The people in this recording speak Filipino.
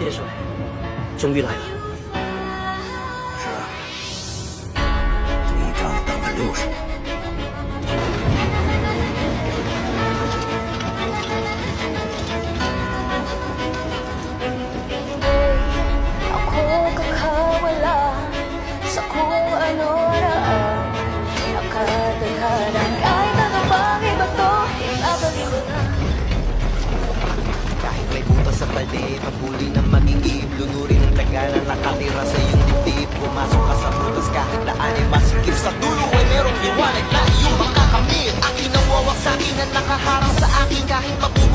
元帅终于来了。是啊，这一仗等了60年。Ako kakawala sa kung ano-ano nakatadhana. Kahit ano pang iba to, ibabalik ko na. Kahit may butas sa paligid, pabuli ng magiging lunurin ng tagalan nakatira sa iyong dibdib. Pumasok ka sa butas kahit daan ay masikip. Sa dulo ay merong liwanag na iyong makakamit. Aking nawawag sa akin na nakaharang sa akin kahit mabuti